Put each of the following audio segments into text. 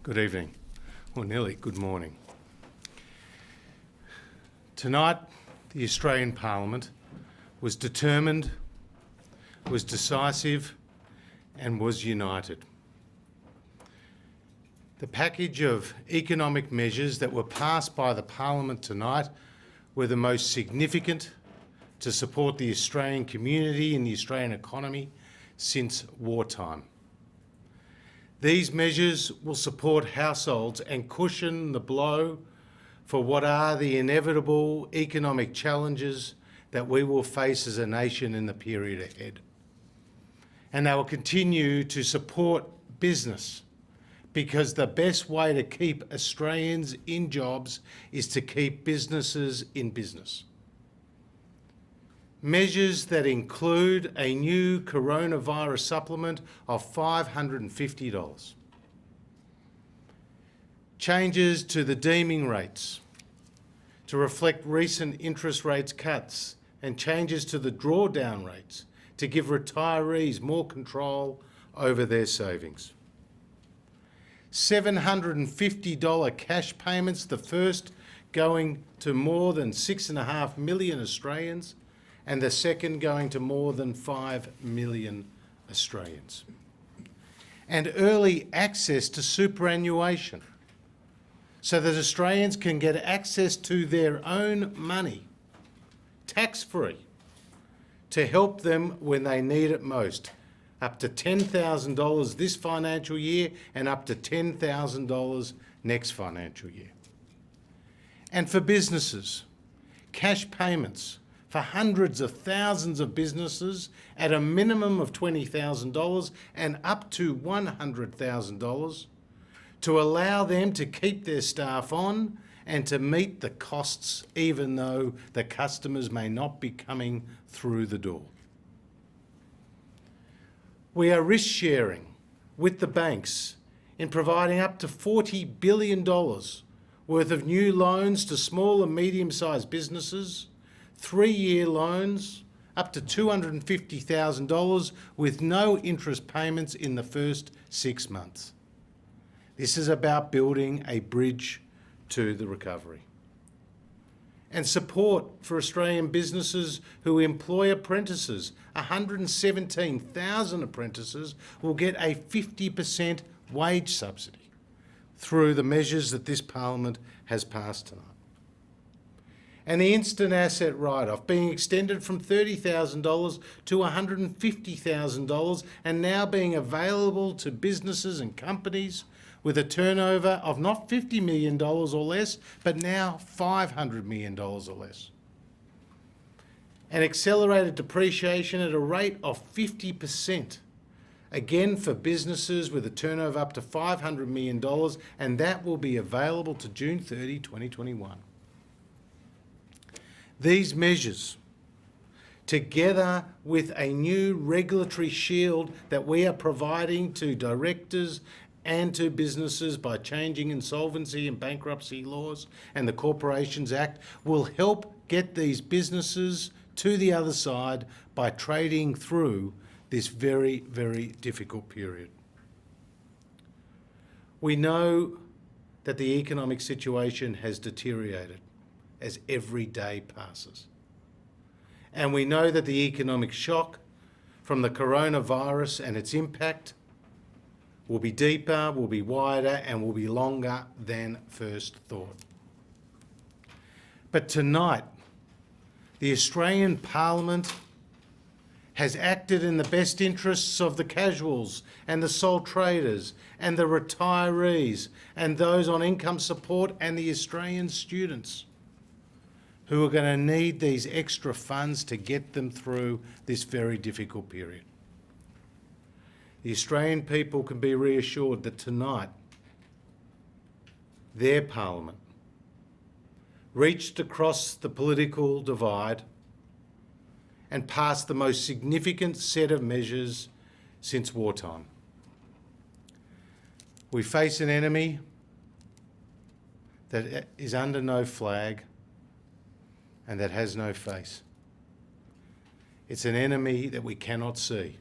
Good evening, or nearly good morning. Tonight, the Australian Parliament was determined, was decisive, and was united. The package of economic measures that were passed by the Parliament tonight were the most significant to support the Australian community and the Australian economy since wartime. These measures will support households and cushion the blow for what are the inevitable economic challenges that we will face as a nation in the period ahead. And they will continue to support business, because the best way to keep Australians in jobs is to keep businesses in business. Measures that include a new coronavirus supplement of $550. Changes to the deeming rates to reflect recent interest rates cuts, and changes to the drawdown rates to give retirees more control over their savings. $750 cash payments, the first going to more than 6.5 million Australians, and the second going to more than 5 million Australians. And early access to superannuation, so that Australians can get access to their own money, tax-free, to help them when they need it most. Up to $10,000 this financial year and up to $10,000 next financial year. And for businesses, cash payments for hundreds of thousands of businesses at a minimum of $20,000 and up to $100,000 to allow them to keep their staff on and to meet the costs even though the customers may not be coming through the door. We are risk sharing with the banks in providing up to $40 billion worth of new loans to small and medium-sized businesses, 3-year loans up to $250,000 with no interest payments in the first 6 months. This is about building a bridge to the recovery. And support for Australian businesses who employ apprentices. 117,000 apprentices will get a 50% wage subsidy through the measures that this Parliament has passed tonight. And the instant asset write-off being extended from $30,000 to $150,000 and now being available to businesses and companies with a turnover of not $50 million or less, but now $500 million or less. And accelerated depreciation at a rate of 50%, again for businesses with a turnover up to $500 million, and that will be available to June 30, 2021. These measures, together with a new regulatory shield that we are providing to directors and to businesses by changing insolvency and bankruptcy laws and the Corporations Act, will help get these businesses to the other side by trading through this very, very difficult period. We know that the economic situation has deteriorated as every day passes. And we know that the economic shock from the coronavirus and its impact will be deeper, will be wider, and will be longer than first thought. But tonight, the Australian Parliament has acted in the best interests of the casuals and the sole traders and the retirees and those on income support and the Australian students who are going to need these extra funds to get them through this very difficult period. The Australian people can be reassured that tonight their Parliament reached across the political divide and passed the most significant set of measures since wartime. We face an enemy that is under no flag and that has no face. It's an enemy that we cannot see,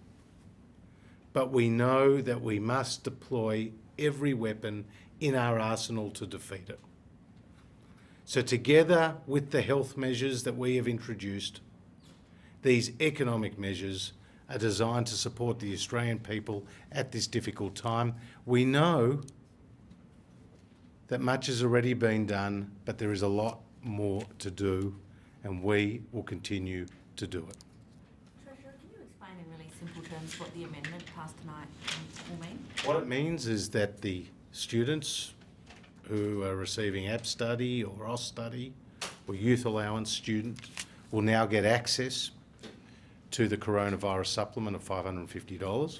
but we know that we must deploy every weapon in our arsenal to defeat it. So together with the health measures that we have introduced, these economic measures are designed to support the Australian people at this difficult time. We know that much has already been done, but there is a lot more to do, and we will continue to do it. Treasurer, can you explain in really simple terms what the amendment passed tonight will mean? What it means is that the students who are receiving AB study or OS study or youth allowance students will now get access to the coronavirus supplement of $550.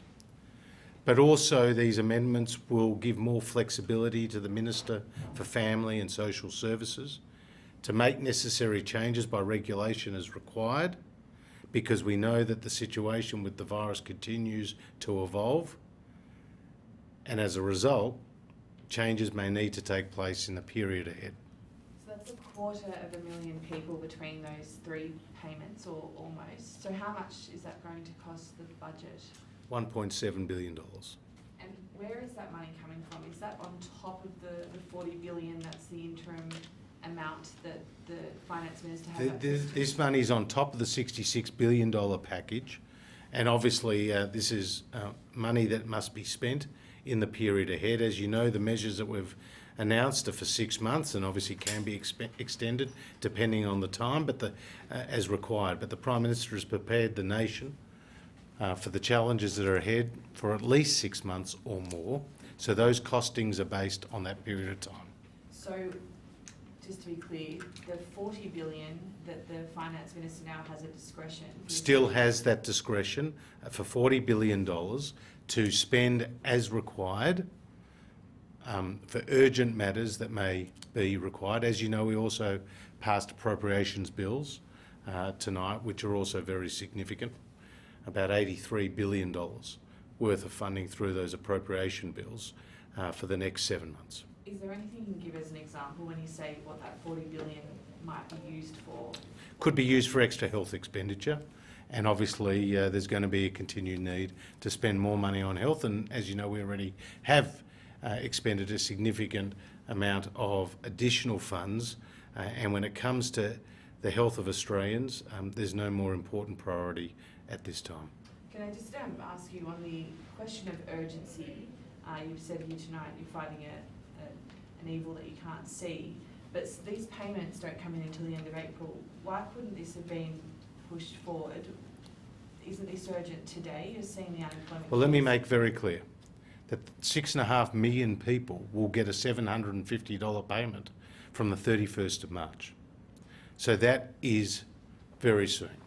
But also these amendments will give more flexibility to the Minister for Family and Social Services to make necessary changes by regulation as required, because we know that the situation with the virus continues to evolve, and as a result, changes may need to take place in the period ahead. So that's 250,000 people between those three payments, or almost. So how much is that going to cost the budget? $1.7 billion. And where is that money coming from? Is that on top of the 40 billion, that's the interim amount that the Finance Minister has? This money is on top of the $66 billion package, and obviously this is money that must be spent in the period ahead. As you know, the measures that we've announced are for 6 months and obviously can be extended depending on the time, but as required. But the Prime Minister has prepared the nation for the challenges that are ahead for at least 6 months or more. So those costings are based on that period of time. So, just to be clear, the 40 billion that the Finance Minister now has at discretion... Still has that discretion for $40 billion to spend as required for urgent matters that may be required. As you know, we also passed appropriations bills tonight, which are also very significant. About $83 billion worth of funding through those appropriation bills for the next 7 months. Is there anything you can give as an example when you say what that 40 billion might be used for? Could be used for extra health expenditure, and obviously there's going to be a continued need to spend more money on health, and as you know, we already have expended a significant amount of additional funds, and when it comes to the health of Australians, there's no more important priority at this time. Can I just ask you on the question of urgency? You've said here tonight you're fighting an evil that you can't see, but these payments don't come in until the end of April. Why couldn't this have been pushed forward? Isn't this urgent today? You're seeing the unemployment... Well, let me make very clear that 6.5 million people will get a $750 payment from the 31st of March. So that is very soon.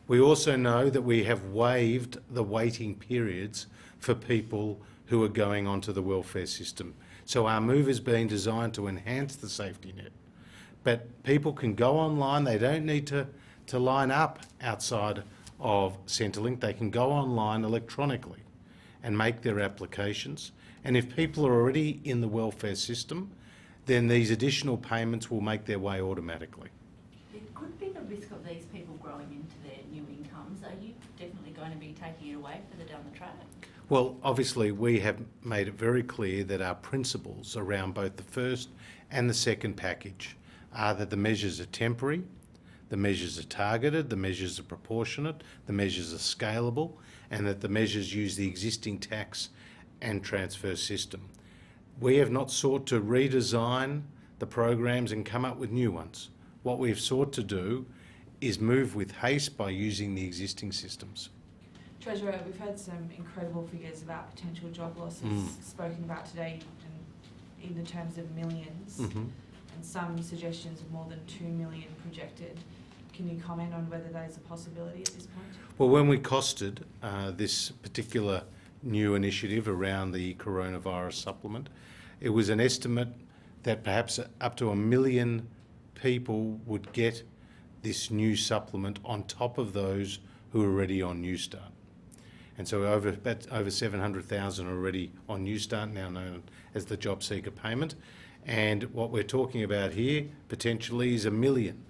We also know that we have waived the waiting periods for people who are going onto the welfare system. So our move has been designed to enhance the safety net. But people can go online, they don't need to line up outside of Centrelink, they can go online electronically and make their applications. And if people are already in the welfare system, then these additional payments will make their way automatically. There could be the risk of these people growing into their new incomes. Are you definitely going to be taking it away further down the track? Well, obviously we have made it very clear that our principles around both the first and the second package are that the measures are temporary, the measures are targeted, the measures are proportionate, the measures are scalable, and that the measures use the existing tax and transfer system. We have not sought to redesign the programs and come up with new ones. What we've sought to do is move with haste by using the existing systems. Treasurer, we've heard some incredible figures about potential job losses spoken about today in the terms of millions, and some suggestions of more than 2 million projected. Can you comment on whether that is a possibility at this point? Well, when we costed this particular new initiative around the coronavirus supplement, it was an estimate that perhaps up to 1 million people would get this new supplement on top of those who are already on New Start. And so over 700,000 are already on New Start, now known as the Job Seeker payment. And what we're talking about here potentially is 1 million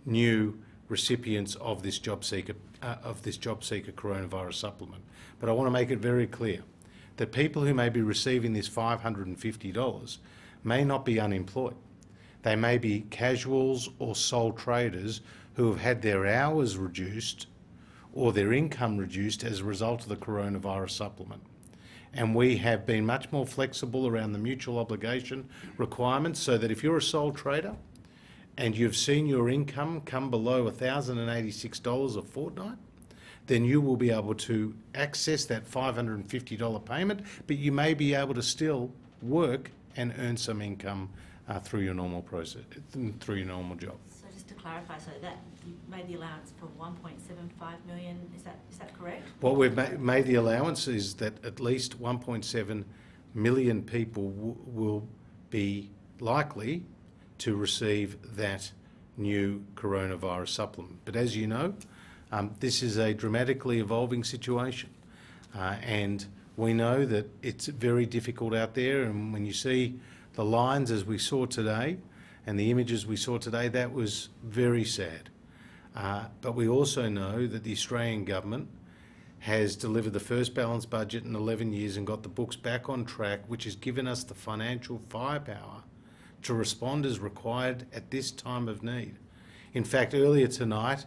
new recipients of this Job Seeker coronavirus supplement. But I want to make it very clear that people who may be receiving this $550 may not be unemployed. They may be casuals or sole traders who have had their hours reduced or their income reduced as a result of the coronavirus supplement. And we have been much more flexible around the mutual obligation requirements, so that if you're a sole trader and you've seen your income come below $1,086 a fortnight, then you will be able to access that $550 payment, but you may be able to still work and earn some income through your normal process, through your normal job. So just to clarify, so that you made the allowance for 1.75 million, is that correct? What we've made the allowance is that at least 1.7 million people will be likely to receive that new coronavirus supplement. But as you know, this is a dramatically evolving situation, and we know that it's very difficult out there, and when you see the lines as we saw today and the images we saw today, that was very sad. But we also know that the Australian government has delivered the first balanced budget in 11 years and got the books back on track, which has given us the financial firepower to respond as required at this time of need. In fact, earlier tonight,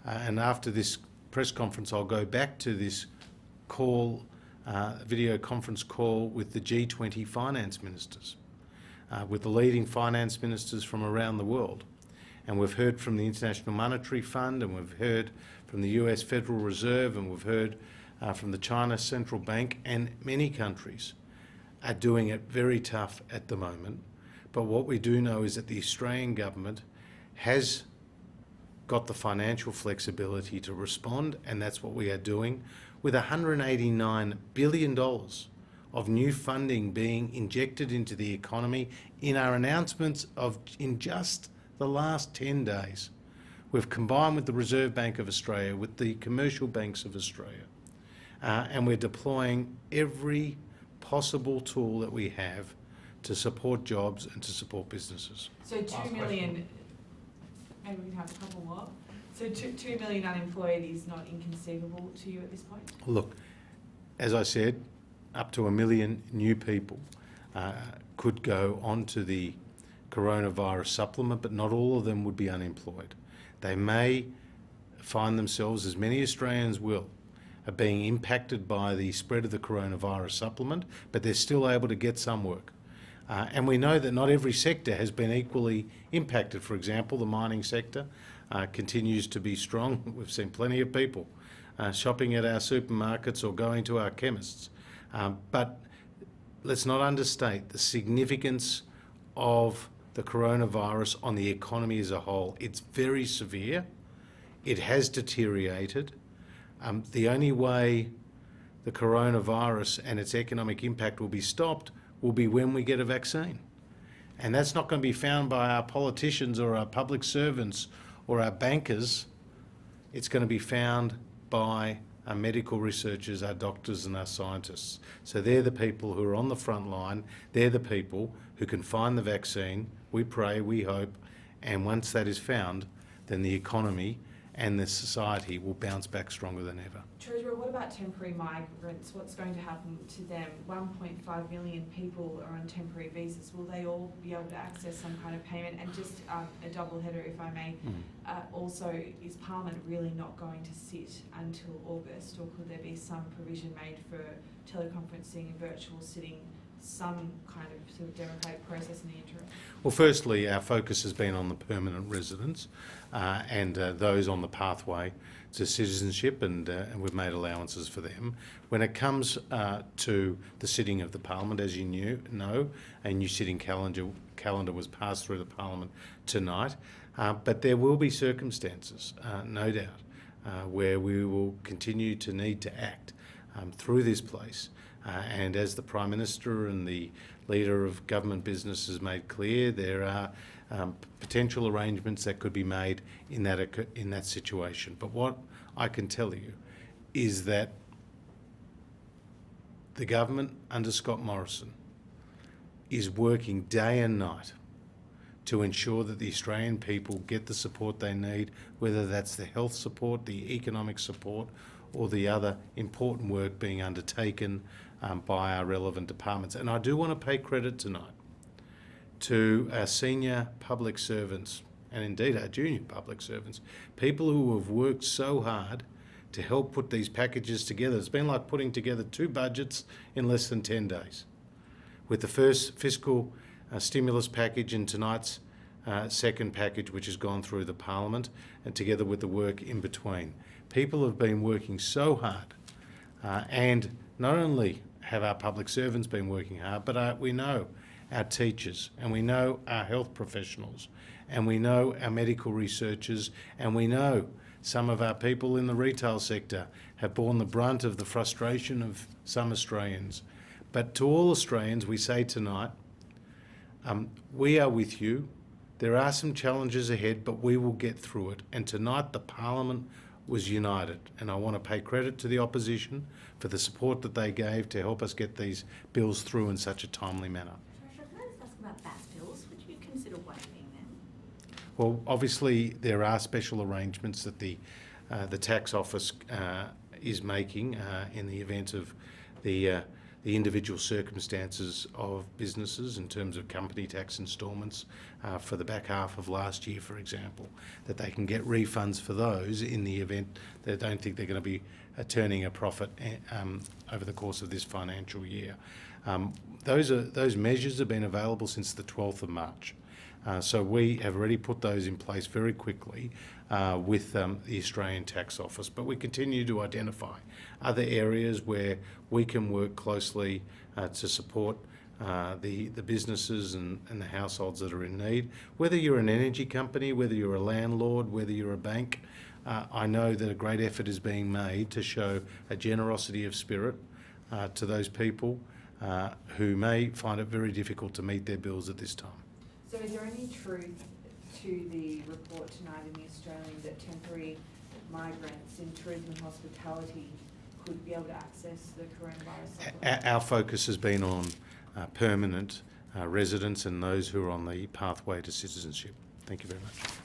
and after this press conference, I'll go back to this call, video conference call with the G20 finance ministers, with the leading finance ministers from around the world. And we've heard from the International Monetary Fund, and we've heard from the US Federal Reserve, and we've heard from the China Central Bank, and many countries are doing it very tough at the moment. But what we do know is that the Australian government has got the financial flexibility to respond, and that's what we are doing, with $189 billion of new funding being injected into the economy in our announcements in just the last 10 days. We've combined with the Reserve Bank of Australia, with the commercial banks of Australia, and we're deploying every possible tool that we have to support jobs and to support businesses. So 2 million, maybe we can have a couple more. So 2 million unemployed is not inconceivable to you at this point? Look, as I said, up to 1 million new people could go onto the coronavirus supplement, but not all of them would be unemployed. They may find themselves, as many Australians will, being impacted by the spread of the coronavirus supplement, but they're still able to get some work. And we know that not every sector has been equally impacted. For example, the mining sector continues to be strong. We've seen plenty of people shopping at our supermarkets or going to our chemists. But let's not understate the significance of the coronavirus on the economy as a whole. It's very severe. It has deteriorated. The only way the coronavirus and its economic impact will be stopped will be when we get a vaccine. And that's not going to be found by our politicians or our public servants or our bankers. It's going to be found by our medical researchers, our doctors and our scientists. So they're the people who are on the front line. They're the people who can find the vaccine. We pray, we hope, and once that is found, then the economy and the society will bounce back stronger than ever. Treasurer, what about temporary migrants? What's going to happen to them? 1.5 million people are on temporary visas. Will they all be able to access some kind of payment? And just a double header, if I may. Also, is Parliament really not going to sit until August, or could there be some provision made for teleconferencing and virtual sitting, some kind of sort of democratic process in the interim? Well, firstly, our focus has been on the permanent residents and those on the pathway to citizenship, and we've made allowances for them. When it comes to the sitting of the Parliament, as you know, a new sitting calendar was passed through the Parliament tonight, but there will be circumstances, no doubt, where we will continue to need to act through this place. And as the Prime Minister and the Leader of Government Business has made clear, there are potential arrangements that could be made in that situation. But what I can tell you is that the government under Scott Morrison is working day and night to ensure that the Australian people get the support they need, whether that's the health support, the economic support, or the other important work being undertaken by our relevant departments. And I do want to pay credit tonight to our senior public servants and indeed our junior public servants, people who have worked so hard to help put these packages together. It's been like putting together 2 budgets in less than 10 days. With the first fiscal stimulus package and tonight's second package, which has gone through the Parliament, and together with the work in between. People have been working so hard, and not only have our public servants been working hard, but we know our teachers, and we know our health professionals, and we know our medical researchers, and we know some of our people in the retail sector have borne the brunt of the frustration of some Australians. But to all Australians, we say tonight, we are with you. There are some challenges ahead, but we will get through it. And tonight, the Parliament was united. And I want to pay credit to the opposition for the support that they gave to help us get these bills through in such a timely manner. Treasurer, can I just ask about BAS bills? Would you consider waiving them? Well, obviously, there are special arrangements that the tax office is making in the event of the individual circumstances of businesses in terms of company tax instalments for the back half of last year, for example, that they can get refunds for those in the event they don't think they're going to be turning a profit over the course of this financial year. Those measures have been available since the 12th of March. So we have already put those in place very quickly with the Australian Tax Office, but we continue to identify other areas where we can work closely to support the businesses and the households that are in need. Whether you're an energy company, whether you're a landlord, whether you're a bank, I know that a great effort is being made to show a generosity of spirit to those people who may find it very difficult to meet their bills at this time. So is there any truth to the report tonight in the Australian that temporary migrants in tourism and hospitality could be able to access the coronavirus supplement? Our focus has been on permanent residents and those who are on the pathway to citizenship. Thank you very much.